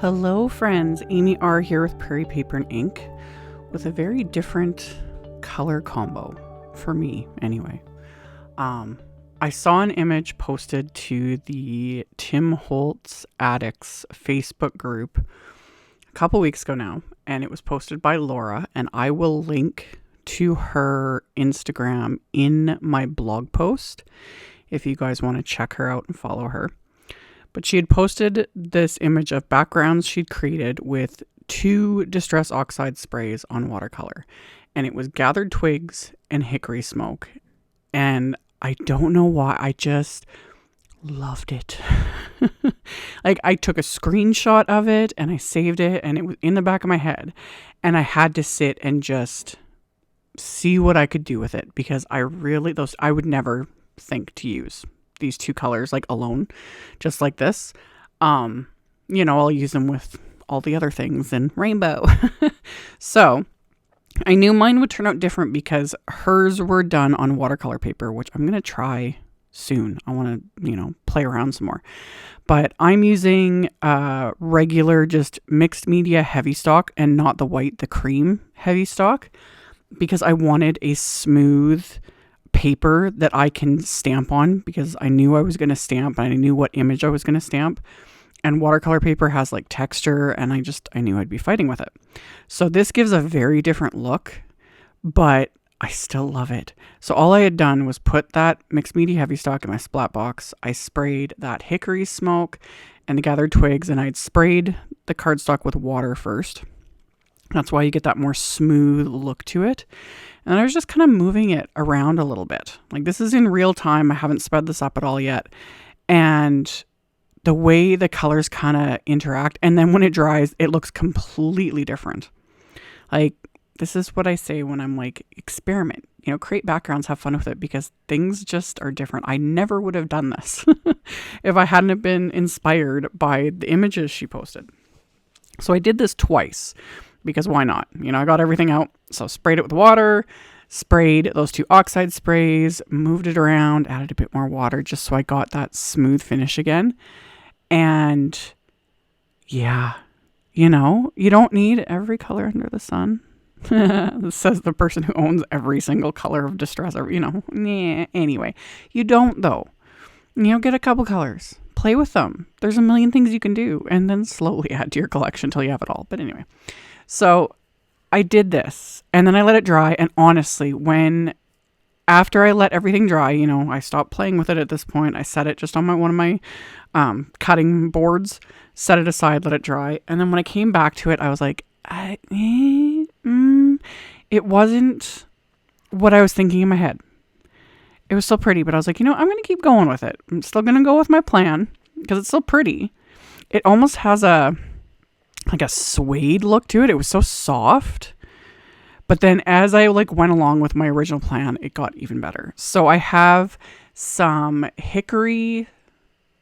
Hello friends, AmyR here with Prairie Paper and Ink with a very different color combo, for me anyway. I saw an image posted to the Tim Holtz Addicts Facebook group a couple weeks ago now, and it was posted by Laura, and I will link to her Instagram in my blog post if you guys want to check her out and follow her. But she had posted this image of backgrounds she'd created with 2 Distress Oxide sprays on watercolor. And it was gathered twigs and hickory smoke. And I don't know why, I just loved it. Like, I took a screenshot of it and I saved it and it was in the back of my head. And I had to sit and just see what I could do with it, because I would never think to use these 2 colors like alone, just like this. I'll use them with all the other things and rainbow. So I knew mine would turn out different because hers were done on watercolor paper, which I'm going to try soon. I want to, play around some more. But I'm using regular, just mixed media heavy stock and not the white, the cream heavy stock, because I wanted a smooth paper that I can stamp on, because I knew I was going to stamp and I knew what image I was going to stamp. And watercolor paper has like texture, and I knew I'd be fighting with it. So this gives a very different look, but I still love it. So all I had done was put that mixed media heavy stock in my splat box. I sprayed that hickory smoke and the gathered twigs, and I'd sprayed the cardstock with water first. That's why you get that more smooth look to it. And I was just kind of moving it around a little bit. Like, this is in real time. I haven't sped this up at all yet. And the way the colors kind of interact, and then when it dries, it looks completely different. Like, this is what I say when I'm like, experiment, create backgrounds, have fun with it, because things just are different. I never would have done this if I hadn't have been inspired by the images she posted. So I did this twice, because why not? I got everything out. So sprayed it with water, sprayed those 2 oxide sprays, moved it around, added a bit more water just so I got that smooth finish again. And yeah, you don't need every color under the sun. This says the person who owns every single color of distress, anyway, you don't though. Get a couple colors. Play with them. There's a million things you can do, and then slowly add to your collection until you have it all. But anyway, so I did this, and then I let it dry. And honestly, after I let everything dry, I stopped playing with it at this point. I set it just on one of my cutting boards, set it aside, let it dry. And then when I came back to it, I was like, it wasn't what I was thinking in my head. It was still pretty, but I was like, I'm going to keep going with it. I'm still going to go with my plan because it's still pretty. It almost has a suede look to it. It was so soft. But then as I went along with my original plan, it got even better. So I have some hickory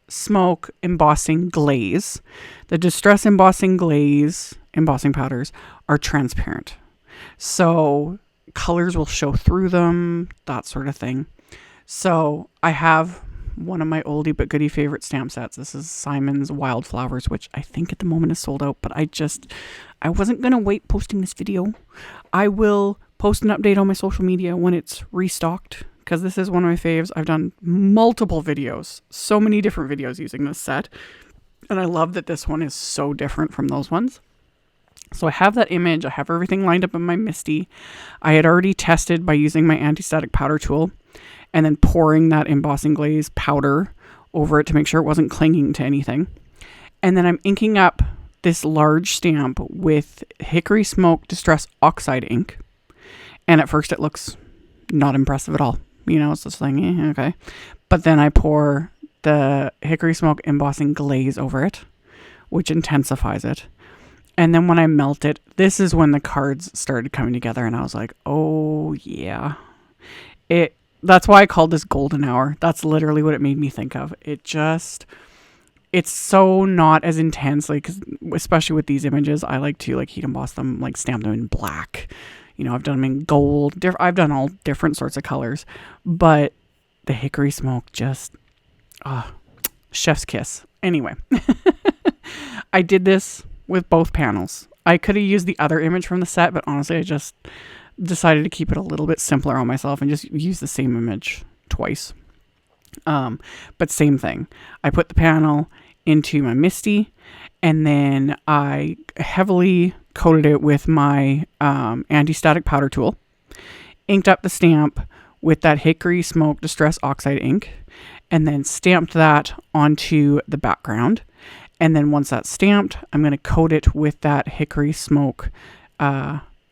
smoke embossing glaze. The Distress Embossing Glaze embossing powders are transparent. So colors will show through them, that sort of thing. So I have one of my oldie but goodie favorite stamp sets. This is Simon's Wildflowers, which I think at the moment is sold out, but I wasn't going to wait posting this video. I will post an update on my social media when it's restocked, because this is one of my faves. I've done multiple videos, so many different videos using this set, and I love that this one is so different from those ones. So I have that image. I have everything lined up in my MISTI. I had already tested by using my anti-static powder tool and then pouring that embossing glaze powder over it to make sure it wasn't clinging to anything. And then I'm inking up this large stamp with hickory smoke Distress Oxide ink. And at first it looks not impressive at all. It's just like, okay. But then I pour the hickory smoke embossing glaze over it, which intensifies it. And then when I melt it, this is when the cards started coming together, and I was like, oh yeah. That's why I called this golden hour. That's literally what it made me think of. It's so not as intense, cause especially with these images, I like to heat emboss them, stamp them in black. I've done them in gold. I've done all different sorts of colors, but the hickory smoke just, chef's kiss. Anyway, I did this with both panels. I could have used the other image from the set, but honestly, I just decided to keep it a little bit simpler on myself and just use the same image twice. But same thing. I put the panel into my MISTI, and then I heavily coated it with my anti-static powder tool, inked up the stamp with that Hickory Smoke Distress Oxide ink, and then stamped that onto the background. And then once that's stamped, I'm going to coat it with that Hickory Smoke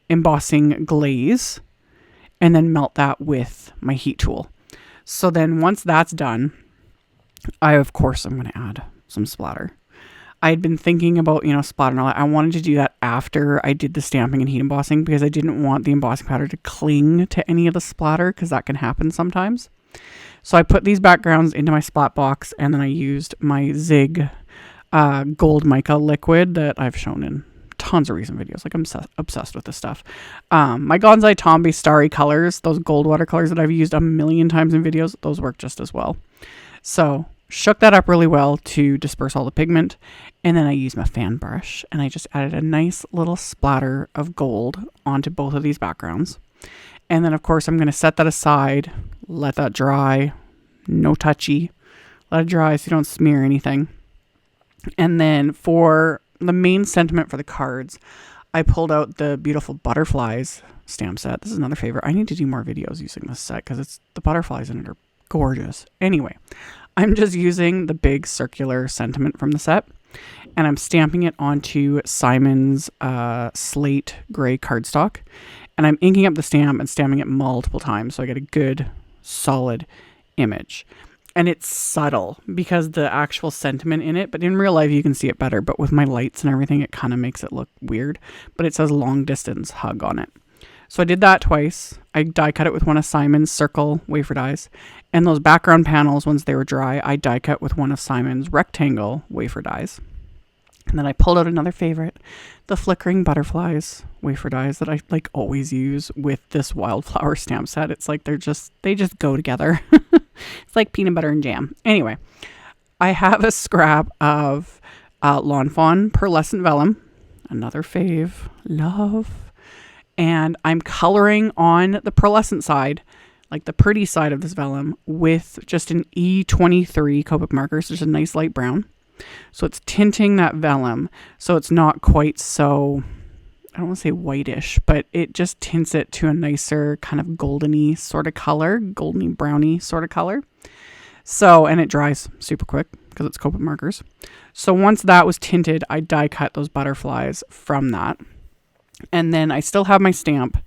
embossing glaze, and then melt that with my heat tool. So then once that's done, of course I'm going to add some splatter. I had been thinking about, splatter and all that. I wanted to do that after I did the stamping and heat embossing because I didn't want the embossing powder to cling to any of the splatter because that can happen sometimes. So I put these backgrounds into my splat box, and then I used my Zig gold mica liquid that I've shown in tons of recent videos. Like, I'm obsessed with this stuff. My Gonzai Tombi Starry colors, those gold watercolors that I've used a million times in videos, those work just as well. So shook that up really well to disperse all the pigment, and then I used my fan brush and I just added a nice little splatter of gold onto both of these backgrounds. And then of course I'm going to set that aside, let that dry, no touchy, let it dry so you don't smear anything. And then for the main sentiment for the cards, I pulled out the beautiful Butterflies stamp set. This is another favorite. I need to do more videos using this set because the butterflies in it are gorgeous. Anyway, I'm just using the big circular sentiment from the set, and I'm stamping it onto Simon's slate gray cardstock, and I'm inking up the stamp and stamping it multiple times so I get a good solid image. And it's subtle because the actual sentiment in it, but in real life you can see it better, but with my lights and everything it kind of makes it look weird, but it says long distance hug on it. So I did that twice. I die cut it with one of Simon's circle wafer dies, and those background panels, once they were dry, I die cut with one of Simon's rectangle wafer dies. And then I pulled out another favorite, the Flickering Butterflies wafer dies that I always use with this Wildflower stamp set. It's like they just go together. It's like peanut butter and jam. Anyway, I have a scrap of Lawn Fawn pearlescent vellum, another fave, love. And I'm coloring on the pearlescent side, like the pretty side of this vellum, with just an E23 Copic marker, so just a nice light brown. So it's tinting that vellum so it's not quite so, I don't want to say whitish, but it just tints it to a nicer kind of goldeny sort of color, goldeny browny sort of color. So, and it dries super quick because it's Copic markers. So once that was tinted, I die cut those butterflies from that. And then I still have my stamp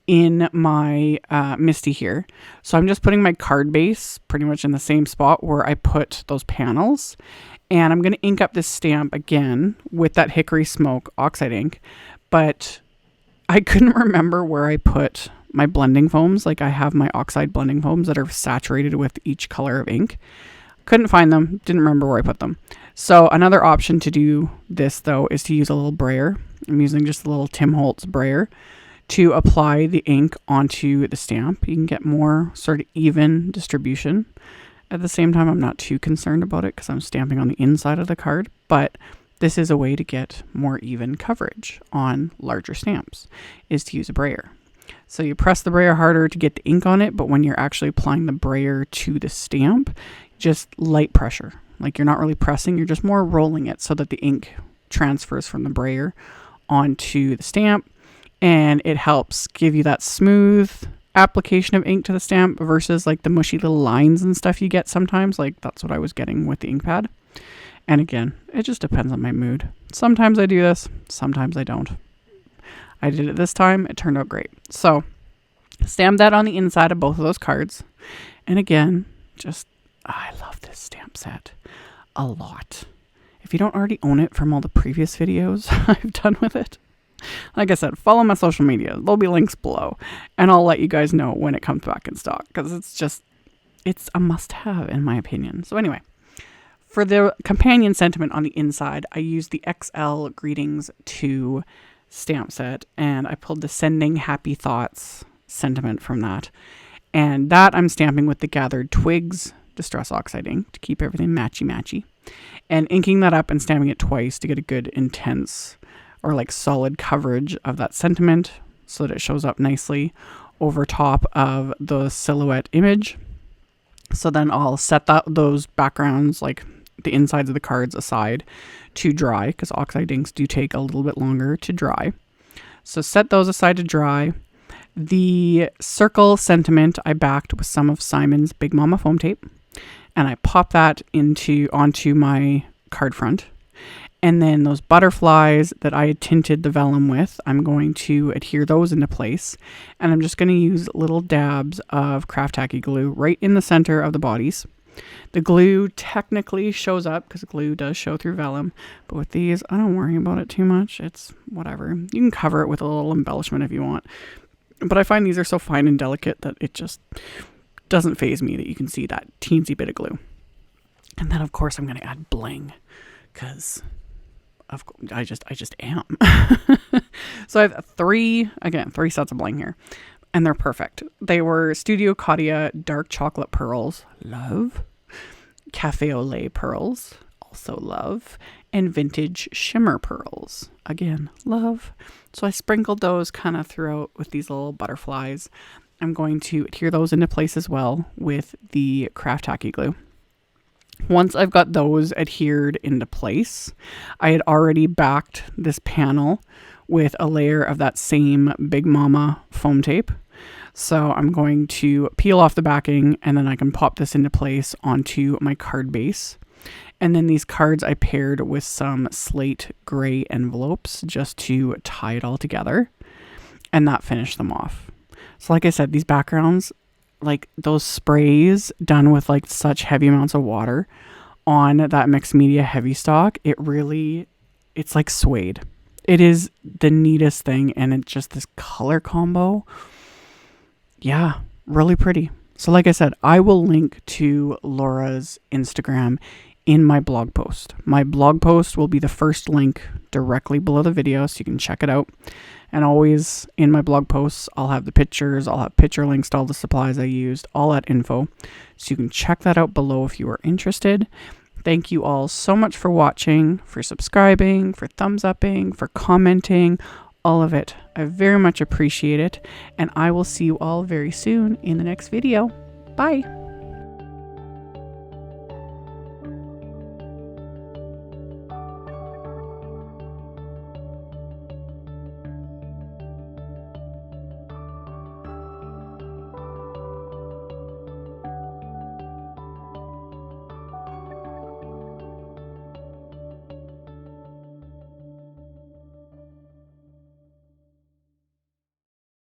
in my MISTI here. So I'm just putting my card base pretty much in the same spot where I put those panels. And I'm going to ink up this stamp again with that Hickory Smoke Oxide ink. But I couldn't remember where I put my blending foams. Like, I have my Oxide blending foams that are saturated with each color of ink. Couldn't find them. Didn't remember where I put them. So another option to do this, though, is to use a little brayer. I'm using just a little Tim Holtz brayer to apply the ink onto the stamp. You can get more sort of even distribution. At the same time, I'm not too concerned about it because I'm stamping on the inside of the card, but this is a way to get more even coverage on larger stamps, is to use a brayer. So you press the brayer harder to get the ink on it, but when you're actually applying the brayer to the stamp, just light pressure. Like, you're not really pressing, you're just more rolling it so that the ink transfers from the brayer onto the stamp, and it helps give you that smooth application of ink to the stamp versus like the mushy little lines and stuff you get sometimes. Like, that's what I was getting with the ink pad. And again, it just depends on my mood. Sometimes I do this, sometimes I don't. I did it this time, it turned out great. So stamp that on the inside of both of those cards. And again, I love this stamp set a lot. If you don't already own it from all the previous videos I've done with it, like I said, follow my social media. There'll be links below, and I'll let you guys know when it comes back in stock because it's a must-have in my opinion. So anyway, for the companion sentiment on the inside, I used the XL Greetings 2 stamp set, and I pulled the Sending Happy Thoughts sentiment from that. And that I'm stamping with the Gathered Twigs Distress Oxide ink to keep everything matchy-matchy. And inking that up and stamping it twice to get a good intense or like solid coverage of that sentiment so that it shows up nicely over top of the silhouette image. So then I'll set those backgrounds, like the insides of the cards, aside to dry, because Oxide inks do take a little bit longer to dry. So set those aside to dry. The circle sentiment I backed with some of Simon's Big Mama foam tape, and I pop that onto my card front. And then those butterflies that I had tinted the vellum with, I'm going to adhere those into place. And I'm just going to use little dabs of craft tacky glue right in the center of the bodies. The glue technically shows up because glue does show through vellum. But with these, I don't worry about it too much. It's whatever. You can cover it with a little embellishment if you want. But I find these are so fine and delicate that it just doesn't faze me that you can see that teensy bit of glue. And then, of course, I'm going to add bling because... I just am. So I have three sets of bling here, and they're perfect. They were Studio Claudia dark chocolate pearls, love, cafe au lait pearls, also love, and vintage shimmer pearls, again, love. So I sprinkled those kind of throughout with these little butterflies. I'm going to adhere those into place as well with the craft tacky glue. Once I've got those adhered into place, I had already backed this panel with a layer of that same Big Mama foam tape. So I'm going to peel off the backing, and then I can pop this into place onto my card base. And then these cards I paired with some slate gray envelopes just to tie it all together, and that finished them off. So like I said, these backgrounds, like those sprays done with like such heavy amounts of water on that mixed media heavy stock, it's like suede. It is the neatest thing, and it's just this color combo. Yeah, really pretty. So like I said, I will link to Laura's Instagram in my blog post. My blog post will be the first link directly below the video, so you can check it out. And always in my blog posts, I'll have the pictures, I'll have picture links to all the supplies I used, all that info. So you can check that out below if you are interested. Thank you all so much for watching, for subscribing, for thumbs upping, for commenting, all of it. I very much appreciate it. And I will see you all very soon in the next video. Bye.